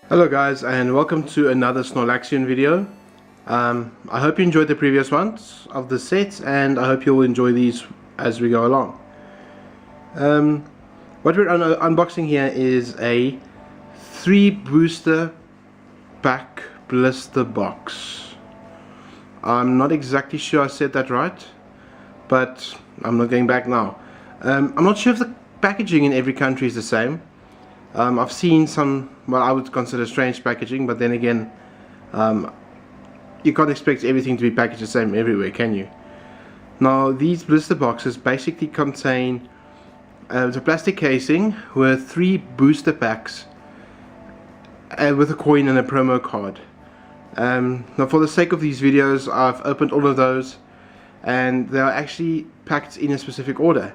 Hello guys, and welcome to another Snorlaxeon video. I hope you enjoyed the previous ones of the set, and I hope you'll enjoy these as we go along. What we're unboxing here is a 3 booster pack blister box. I'm not exactly sure I said that right, but I'm not going back now. I'm not sure if the packaging in every country is the same. I've seen some, well, I would consider strange packaging, but then again, you can't expect everything to be packaged the same everywhere, can you? Now, these blister boxes basically contain the plastic casing with 3 booster packs with a coin and a promo card. Now, for the sake of these videos, I've opened all of those, and they are actually packed in a specific order.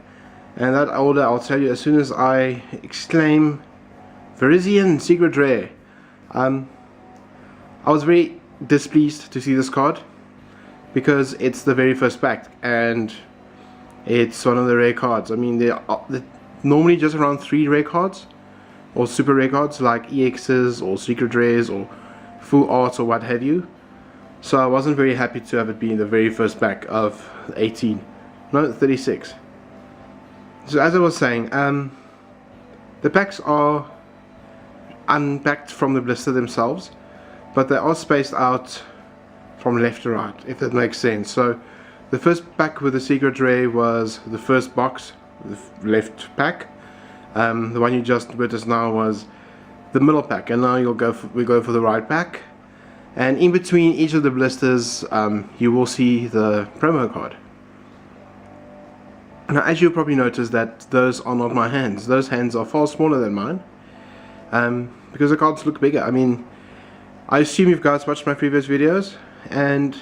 And that order I'll tell you as soon as I exclaim Virizion Secret Rare. I was very displeased to see this card because it's the very first pack and it's one of the rare cards. I mean, they're normally just around 3 rare cards or super rare cards like EXs or secret rares or full arts or what have you. So I wasn't very happy to have it be in the very first pack of 36. So as I was saying, the packs are unpacked from the blister themselves, but they are spaced out from left to right, if that makes sense. So the first pack with the secret rare was the first box, the left pack. The one you just witnessed now was the middle pack, and now we go for the right pack. And in between each of the blisters, you will see the promo card. Now, as you'll probably notice, that those are not my hands. Those hands are far smaller than mine. Because the cards look bigger. I mean, I assume you guys watched my previous videos, and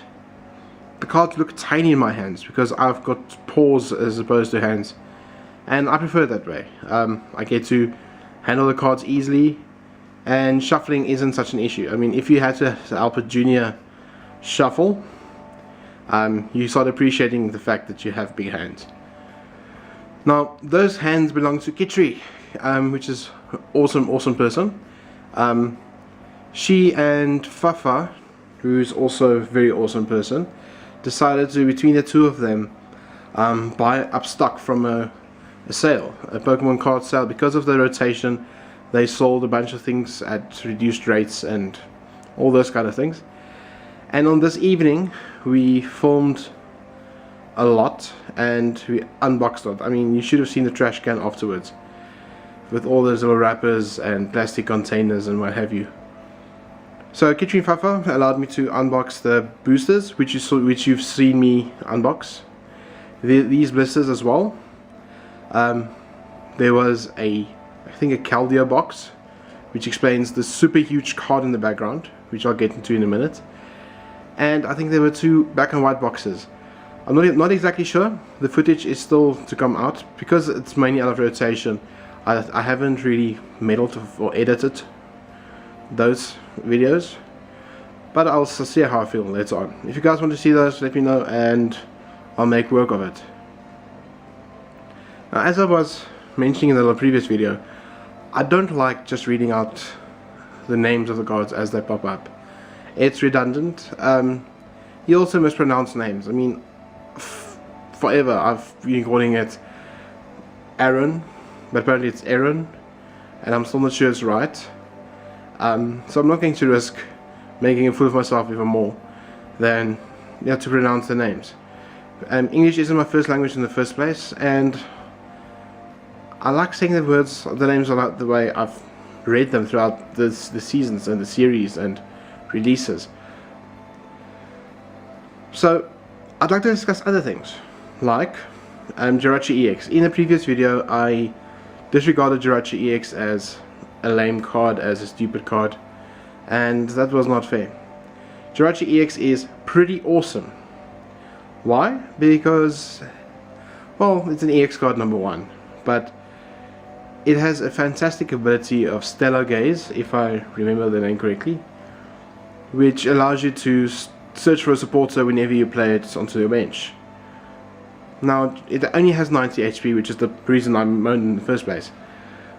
the cards look tiny in my hands because I've got paws as opposed to hands, and I prefer it that way. I get to handle the cards easily, and shuffling isn't such an issue. I mean, if you had to help a junior shuffle, you start appreciating the fact that you have big hands. Now, those hands belong to Kitri, which is awesome person. She and Fafa, who's also a very awesome person, decided to, between the two of them, buy up stock from a sale, a Pokemon card sale. Because of the rotation, they sold a bunch of things at reduced rates and all those kind of things. And on this evening, we filmed a lot and we unboxed it. I mean, you should have seen the trash can afterwards, with all those little wrappers and plastic containers and what have you. So Kitri and Fafa allowed me to unbox the boosters, which you've seen me unbox. These blisters as well. There was I think a Caldio box, which explains the super huge card in the background, which I'll get into in a minute. And I think there were 2 black and white boxes. I'm not exactly sure. The footage is still to come out because it's mainly out of rotation. I haven't really meddled or edited those videos, but I'll see how I feel later on. If you guys want to see those, let me know and I'll make work of it. Now, as I was mentioning in the previous video, I don't like just reading out the names of the cards as they pop up. It's redundant. You also mispronounce names. I mean, forever I've been calling it Aaron, but apparently it's Aaron, and I'm still not sure it's right. So I'm not going to risk making a fool of myself even more than to pronounce the names. English isn't my first language in the first place, and I like saying the names are the way I've read them throughout the seasons and the series and releases. So I'd like to discuss other things, like Jirachi EX. In the previous video, I disregarded Jirachi EX as a lame card, as a stupid card, and that was not fair. Jirachi EX is pretty awesome. Why? Because, well, it's an EX card number 1, but it has a fantastic ability of Stellar Gaze, if I remember the name correctly, which allows you to search for a supporter whenever you play it onto your bench. Now, it only has 90 HP, which is the reason I moaned in the first place.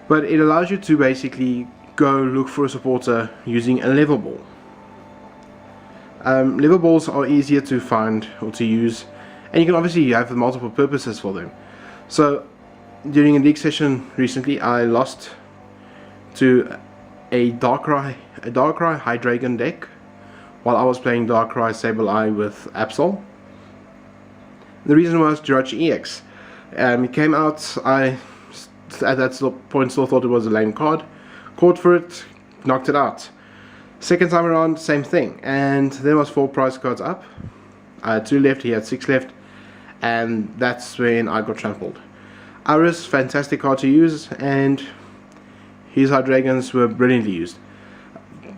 But it allows you to basically go look for a supporter using a lever ball. Lever balls are easier to find or to use, and you can obviously have multiple purposes for them. So during a league session recently, I lost to a Darkrai Hydreigon deck while I was playing Darkrai Sableye with Absol. The reason was Jirachi EX. It came out, I at that point still thought it was a lame card, caught for it, knocked it out. Second time around, same thing, and there was 4 prize cards up. I had 2 left, he had 6 left, and that's when I got trampled. Aris, fantastic card to use, and his Hydreigons were brilliantly used.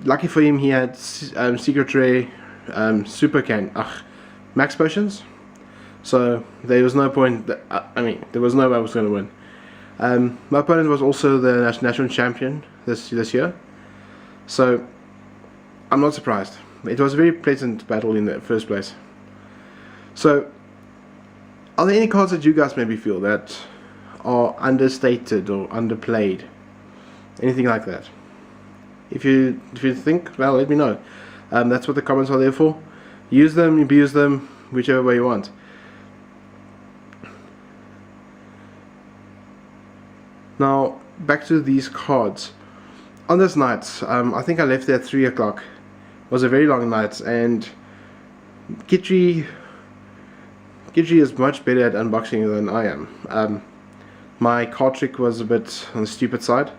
Lucky for him, he had Secret Rare, Max Potions, so there was no point, there was no way I was going to win. My opponent was also the national champion this year, so I'm not surprised. It was a very pleasant battle in the first place. So, are there any cards that you guys maybe feel that are understated or underplayed? Anything like that? If you think, well, let me know. That's what the comments are there for. Use them, abuse them, whichever way you want. Now, back to these cards. On this night, I think I left there at 3 o'clock. It was a very long night, and Kitri is much better at unboxing than I am. My card trick was a bit on the stupid side,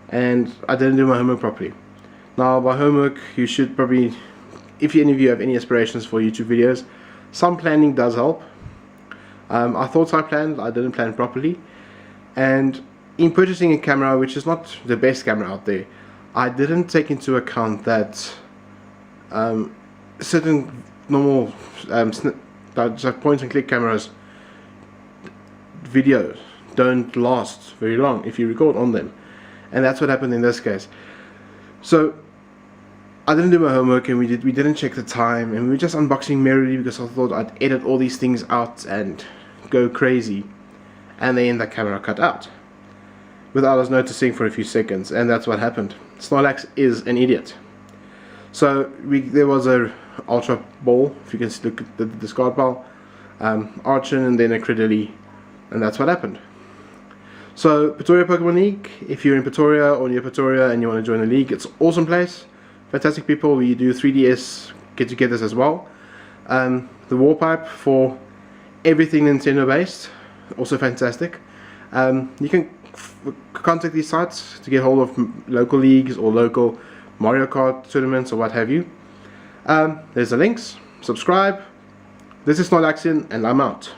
and I didn't do my homework properly. Now, by homework, you should probably, if any of you have any aspirations for YouTube videos, some planning does help. I thought I planned, I didn't plan properly, and in purchasing a camera, which is not the best camera out there, I didn't take into account that certain normal point and click cameras videos don't last very long if you record on them, and that's what happened in this case. So I didn't do my homework, and we didn't check the time, and we were just unboxing merrily because I thought I'd edit all these things out and go crazy, and then the camera cut out without us noticing for a few seconds, and that's what happened. Snorlax is an idiot. So there was a Ultra Ball, if you can look at the discard pile, Archon, and then a Credilli, and that's what happened. So Pretoria Pokemon League, if you're in Pretoria or near Pretoria and you want to join the league, it's an awesome place, fantastic people. We do 3DS get-togethers as well. The Warpipe for everything Nintendo based, also fantastic. You can contact these sites to get hold of local leagues or local Mario Kart tournaments or what have you. There's the links. Subscribe. This is Snorlaxeon, and I'm out.